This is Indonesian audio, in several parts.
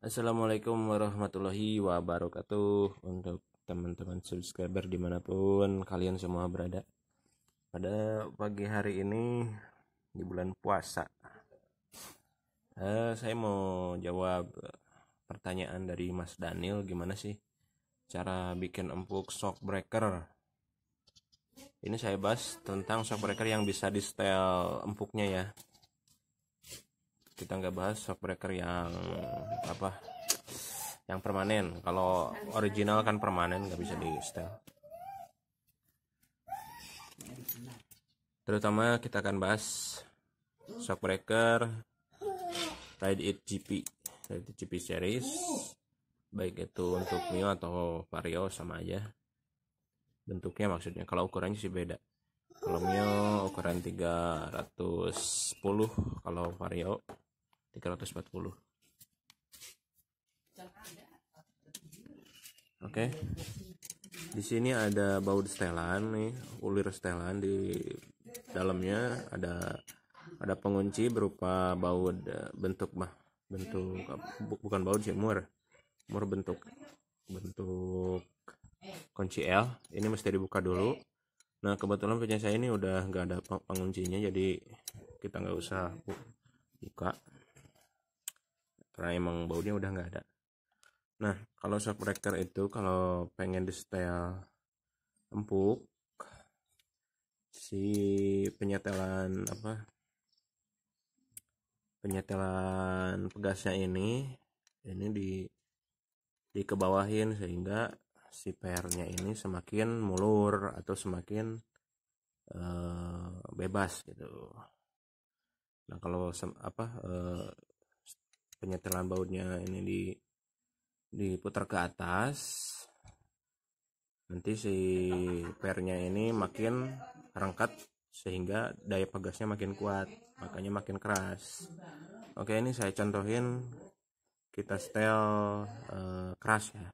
Assalamualaikum warahmatullahi wabarakatuh untuk teman-teman subscriber dimanapun kalian semua berada. Pada pagi hari ini di bulan puasa, saya mau jawab pertanyaan dari Mas Daniel, gimana sih cara bikin empuk shockbreaker. Ini saya bahas tentang shockbreaker yang bisa di setel empuknya ya. Kita nggak bahas shockbreaker yang apa, yang permanen. Kalau original kan permanen, nggak bisa di setel. Terutama kita akan bahas shockbreaker Ride It GP series, baik itu untuk Mio atau Vario sama aja bentuknya, maksudnya kalau ukurannya sih beda. Kalau Mio ukuran 310, kalau Vario 340. Oke. Di sini ada baut setelan nih, ulir setelan. Di dalamnya ada pengunci berupa baut bentuk bukan baut sih, mur bentuk kunci L. Ini mesti dibuka dulu. Nah, kebetulan punya saya ini udah nggak ada penguncinya, jadi kita nggak usah buka karena emang bautnya udah nggak ada. Nah, kalau shockbreaker itu kalau pengen di setel empuk, si penyetelan pegasnya ini dikebawahin sehingga si pernya ini semakin mulur atau semakin bebas gitu. Nah, kalau penyetelan bautnya ini diputar ke atas, nanti si pernya ini makin rengkat sehingga daya pegasnya makin kuat, makanya makin keras. Oke, ini saya contohin, kita setel keras ya.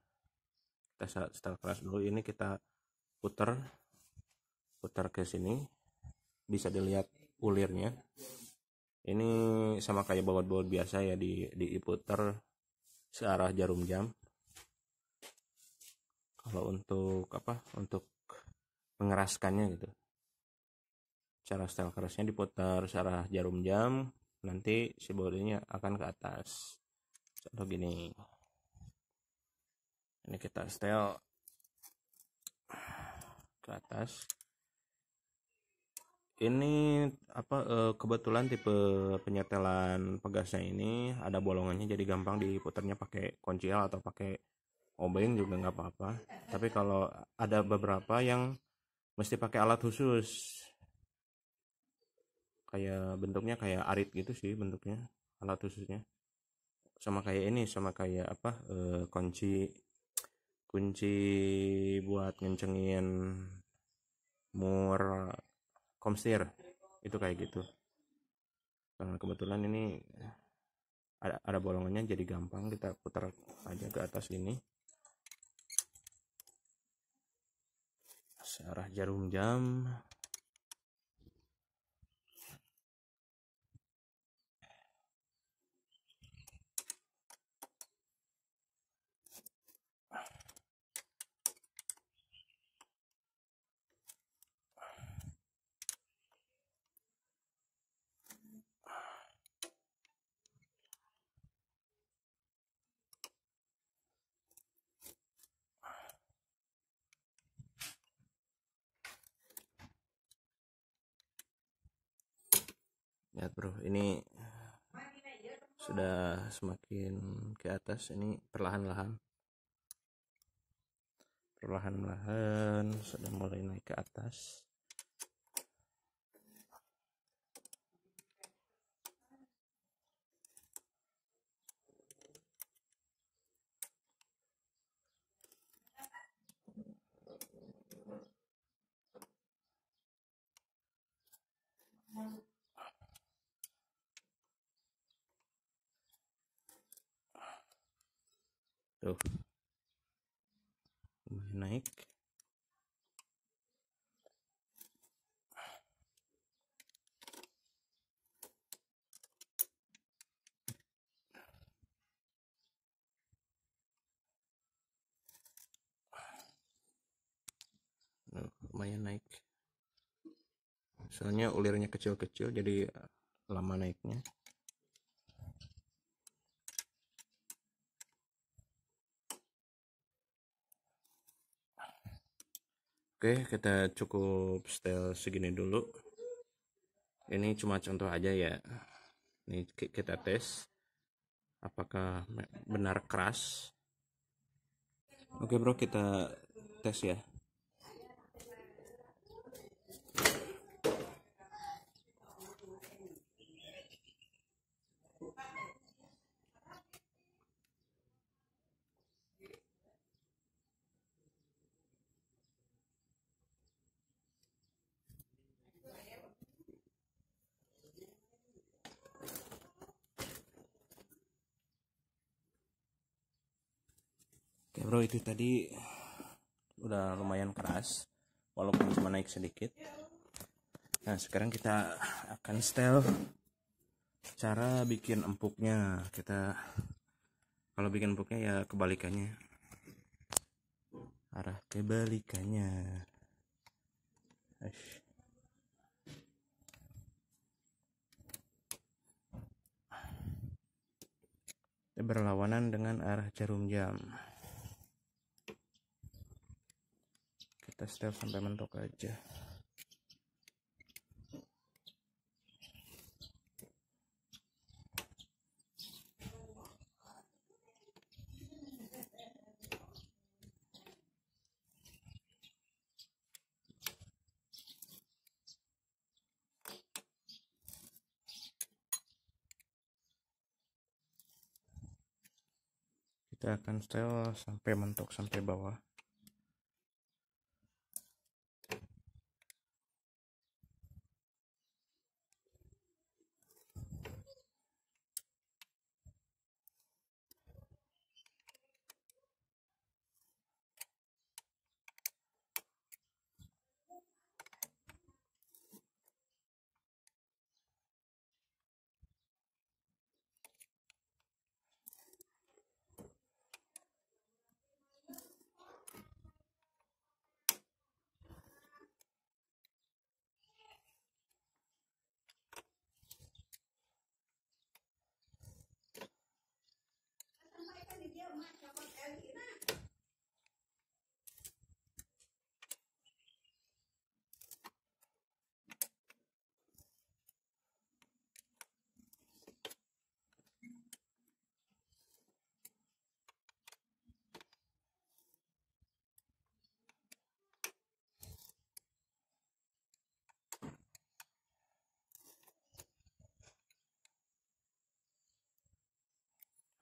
Kita setel keras dulu. Ini kita putar ke sini, bisa dilihat ulirnya. Ini sama kayak baut-baut biasa ya, diputar searah jarum jam. Kalau untuk mengeraskannya gitu, cara setel kerasnya diputar searah jarum jam, nanti si bautnya akan ke atas. Contoh gini, ini kita setel ke atas. Ini kebetulan tipe penyetelan pegasnya ini ada bolongannya, jadi gampang diputarnya pakai kunci L atau pakai obeng juga nggak apa-apa. Tapi kalau ada beberapa yang mesti pakai alat khusus, kayak bentuknya kayak arit gitu sih bentuknya alat khususnya. Sama kayak ini, sama kayak kunci buat ngencengin mur komstir, itu kayak gitu. Karena kebetulan ini ada bolongannya, jadi gampang kita putar aja ke atas ini searah jarum jam. Lihat bro, ini sudah semakin ke atas. Ini perlahan-lahan sudah mulai naik ke atas. Tuh, mulai naik. lumayan naik, soalnya ulirnya kecil-kecil jadi lama naiknya. Oke, kita cukup setel segini dulu. Ini cuma contoh aja ya. Ini kita tes apakah benar keras. Oke bro, kita tes ya. Oke bro, itu tadi udah lumayan keras walaupun cuma naik sedikit. Nah sekarang kita akan setel cara bikin empuknya. Kita kalau bikin empuknya ya kebalikannya, arah kebalikannya. Berlawanan dengan arah jarum jam. Kita setel sampai mentok aja. Kita akan setel sampai mentok, sampai bawah.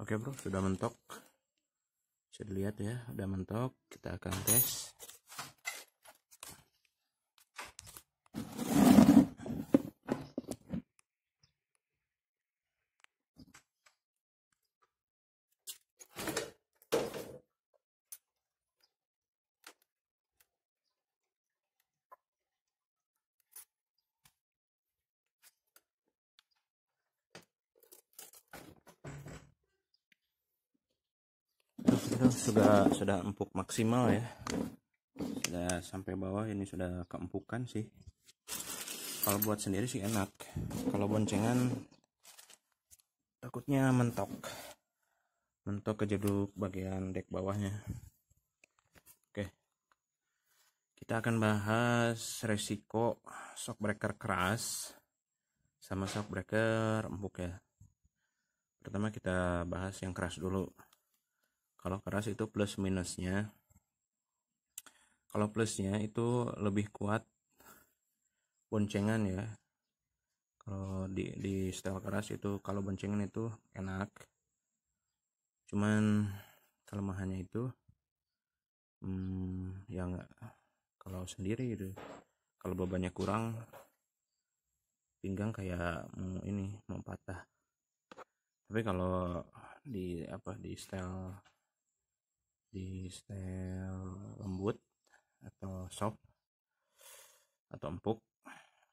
Oke bro, sudah mentok. Bisa dilihat ya, udah mentok. Kita akan tes. Sudah empuk maksimal ya, sudah sampai bawah. Ini sudah keempukan sih. Kalau buat sendiri sih enak, kalau boncengan takutnya mentok ke jeduk bagian dek bawahnya. Oke, kita akan bahas resiko shock breaker keras sama shock breaker empuk ya. Pertama kita bahas yang keras dulu. Kalau keras itu plus minusnya. Kalau plusnya itu lebih kuat boncengan ya. Kalau di style keras itu, kalau boncengan itu enak. Cuman kelemahannya itu ya nggak, kalau sendiri gitu, kalau bebannya kurang, pinggang kayak mau patah. Tapi kalau di style lembut atau soft atau empuk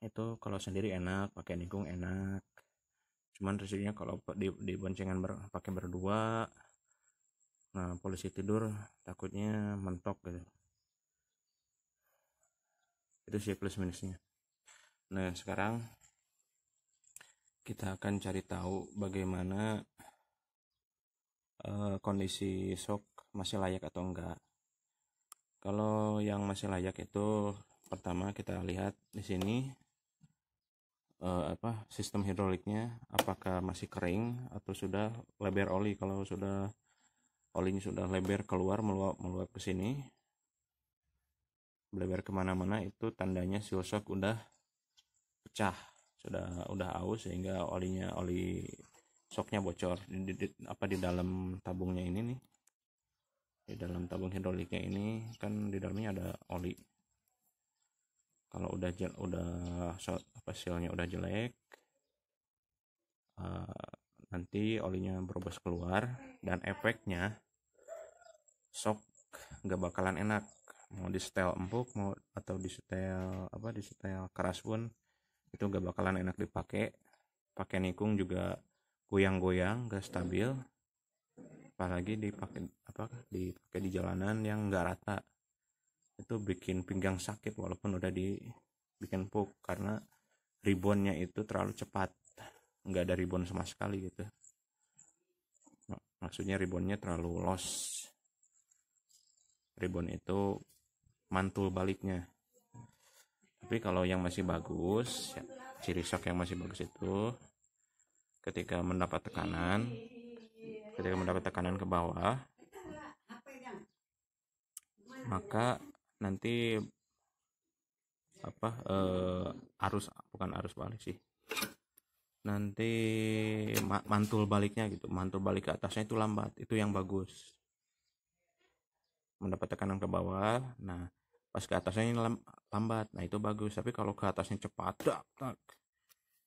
itu kalau sendiri enak, pakai nikung enak. Cuman resikonya kalau di boncengan pakai berdua, nah polisi tidur takutnya mentok gitu. Itu sih plus minusnya. Nah sekarang kita akan cari tahu bagaimana kondisi shock masih layak atau enggak. Kalau yang masih layak itu pertama kita lihat di sini sistem hidroliknya apakah masih kering atau sudah lebar oli. Kalau sudah olinya sudah lebar keluar meluap ke sini, lebar kemana-mana, itu tandanya seal shock udah pecah, udah aus sehingga oli shocknya bocor di dalam tabungnya ini nih. Di dalam tabung hidroliknya ini kan di dalamnya ada oli. Kalau udah sealnya udah jelek, nanti olinya berobos keluar dan efeknya shock nggak bakalan enak. Mau di setel empuk atau di setel keras pun itu nggak bakalan enak dipakai. Pakai nikung juga goyang-goyang, nggak stabil. Apalagi dipakai di jalanan yang nggak rata, itu bikin pinggang sakit walaupun udah dibikin empuk, karena ribonnya itu terlalu cepat, nggak ada ribon sama sekali gitu. Maksudnya ribonnya terlalu los. Ribon itu mantul baliknya. Tapi kalau yang masih bagus, ciri shock yang masih bagus itu ketika mendapat tekanan ke bawah, maka nanti bukan arus balik sih, nanti mantul baliknya gitu, mantul balik ke atasnya itu lambat. Itu yang bagus, mendapat tekanan ke bawah, nah pas ke atasnya ini lambat, nah itu bagus. Tapi kalau ke atasnya cepat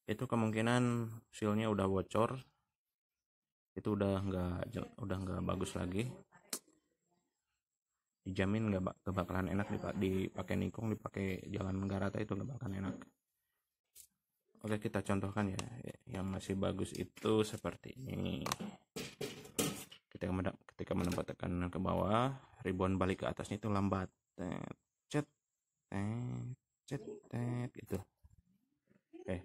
itu kemungkinan sealnya udah bocor, itu udah nggak bagus lagi. Dijamin nggak bakalan enak dipakai nikung, dipakai jalan rata itu nggak bakalan enak. Oke, kita contohkan ya. Yang masih bagus itu seperti ini. Ketika mendapat tekanan ke bawah, ribon balik ke atasnya itu lambat. Cet gitu. Oke,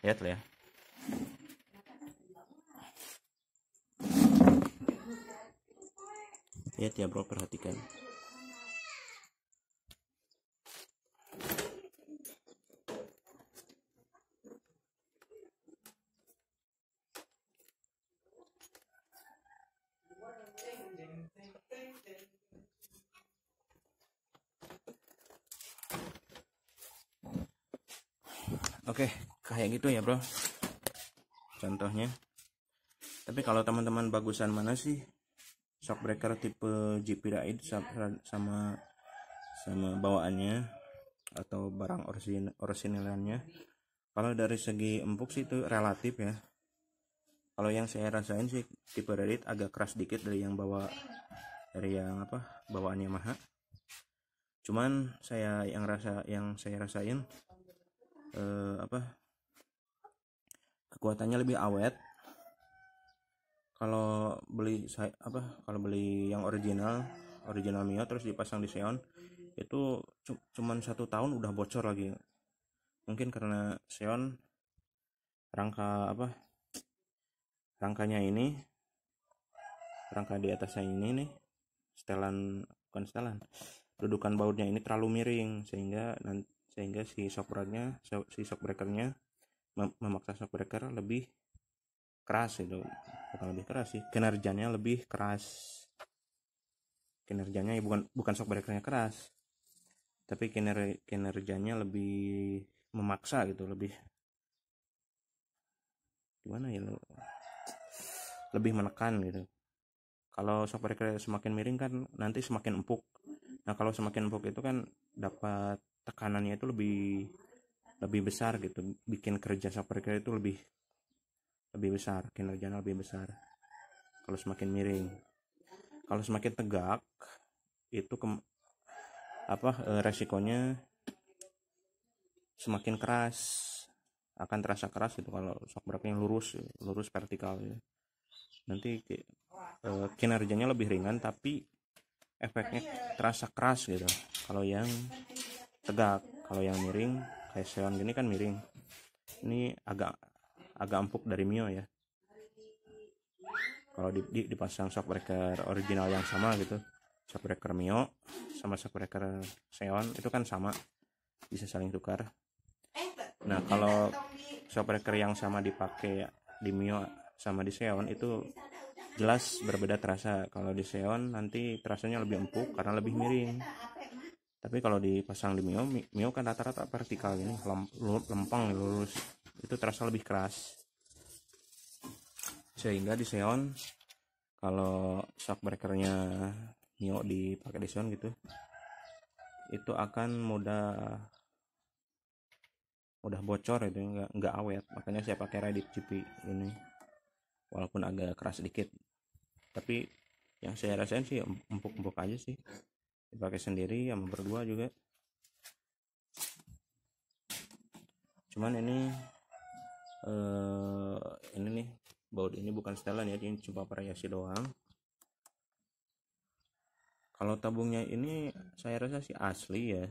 lihat lah ya. Lihat ya bro, perhatikan. Oke, kayak gitu ya bro contohnya. Tapi kalau teman-teman bagusan mana sih shock breaker tipe GP Ride sama bawaannya atau barang originalannya? Kalau dari segi empuk sih itu relatif ya. Kalau yang saya rasain sih tipe Ride agak keras dikit dari yang bawaan Yamaha. Cuman yang saya rasain kekuatannya lebih awet. Kalau beli yang original Mio terus dipasang di Xeon, itu cuman 1 tahun udah bocor lagi. Mungkin karena Xeon rangkanya ini, rangka di atasnya ini nih, dudukan bautnya ini terlalu miring sehingga si shock breakernya memaksa shock breaker lebih keras. Itu bukan lebih keras sih, kinerjanya lebih keras. Kinerjanya bukan shock breakernya keras, tapi kinerjanya lebih memaksa gitu, lebih gimana ya, lebih menekan gitu. Kalau shock breaker semakin miring kan nanti semakin empuk. Nah kalau semakin empuk itu kan dapat tekanannya itu lebih besar gitu, bikin kerja shock breaker itu lebih besar, kinerjanya lebih besar kalau semakin miring. Kalau semakin tegak itu resikonya semakin keras, akan terasa keras gitu kalau shock breakernya lurus vertikal ya. Nanti kinerjanya lebih ringan tapi efeknya terasa keras gitu kalau yang tegak. Kalau yang miring kayak Xeon gini kan miring, ini agak empuk dari Mio ya. Kalau dipasang shockbreaker original yang sama gitu, shockbreaker Mio sama shockbreaker Xeon itu kan sama, bisa saling tukar. Nah kalau shockbreaker yang sama dipakai di Mio sama di Xeon itu jelas berbeda terasa. Kalau di Xeon nanti terasanya lebih empuk karena lebih miring. Tapi kalau dipasang di Mio kan rata-rata vertikal gini, lempeng lurus, itu terasa lebih keras. Sehingga di Xeon kalau shockbreakernya Mio dipakai di Xeon gitu, itu akan mudah bocor, itu nggak awet. Makanya saya pakai Reddit GP ini, walaupun agak keras sedikit, tapi yang saya rasain sih empuk-empuk aja sih, dipakai sendiri sama berdua juga. Cuman ini nih baut ini bukan setelan ya, ini cuma variasi doang. Kalau tabungnya ini saya rasa sih asli ya.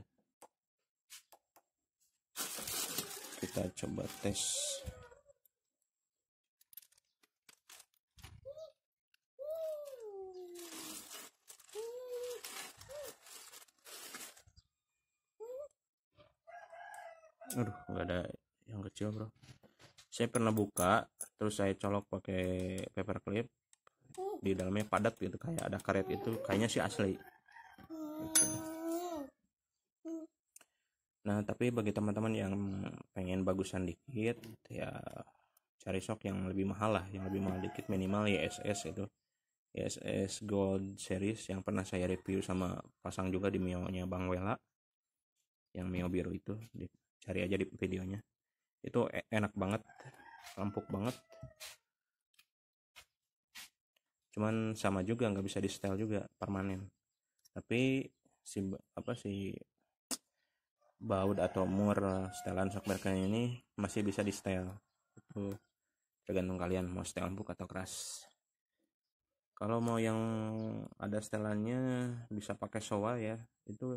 Kita coba tes. Aduh, nggak ada yang kecil bro. Saya pernah buka, terus saya colok pakai paperclip, di dalamnya padat gitu, kayak ada karet itu, kayaknya sih asli gitu. Nah tapi bagi teman-teman yang pengen bagusan dikit ya, cari shock yang lebih mahal lah, yang lebih mahal dikit, minimal YSS itu, YSS Gold Series yang pernah saya review sama pasang juga di Mio nya Bang Wela, yang Mio biru itu, cari aja di videonya. Itu enak banget, empuk banget. Cuman sama juga, nggak bisa di setel juga permanen. Tapi si baut atau mur setelan shockbreaker ini masih bisa di setel. Itu tergantung kalian mau setel empuk atau keras. Kalau mau yang ada setelannya bisa pakai Showa ya, itu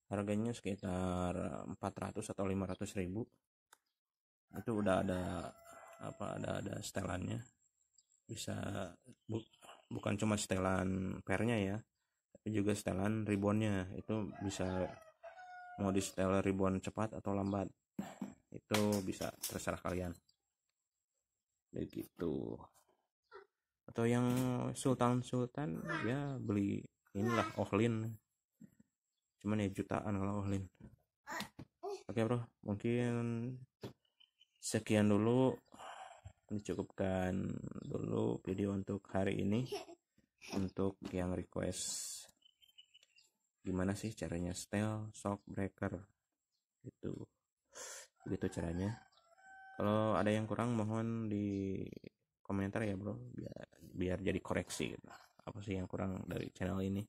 harganya sekitar 400 atau 500 ribu. Itu udah ada setelannya, bisa bukan cuma setelan pernya ya, tapi juga setelan ribbonnya. Itu bisa mau di setel ribbon cepat atau lambat, itu bisa terserah kalian begitu. Atau yang sultan ya beli inilah Ohlin, cuman ya jutaan kalau Ohlin. Oke bro, mungkin sekian dulu, dicukupkan dulu video untuk hari ini. Untuk yang request gimana sih caranya setel shockbreaker, itu begitu caranya. Kalau ada yang kurang mohon di komentar ya bro, biar jadi koreksi gitu, apa sih yang kurang dari channel ini.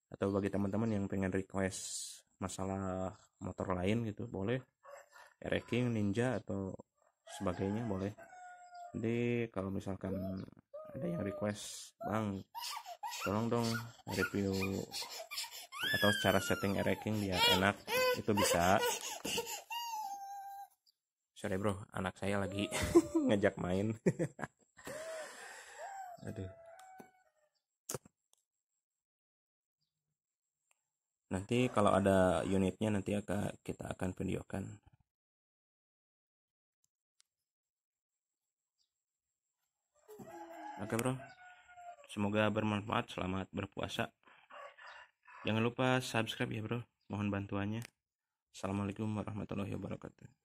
Atau bagi teman-teman yang pengen request masalah motor lain gitu, boleh, Ereking, Ninja atau sebagainya boleh. Jadi kalau misalkan ada yang request, Bang tolong dong review atau cara setting Ereking biar enak, itu bisa. Sorry bro, anak saya lagi ngajak main. Aduh. Nanti kalau ada unitnya nanti kita akan videokan. Oke bro, semoga bermanfaat. Selamat berpuasa. Jangan lupa subscribe ya bro, mohon bantuannya. Assalamualaikum warahmatullahi wabarakatuh.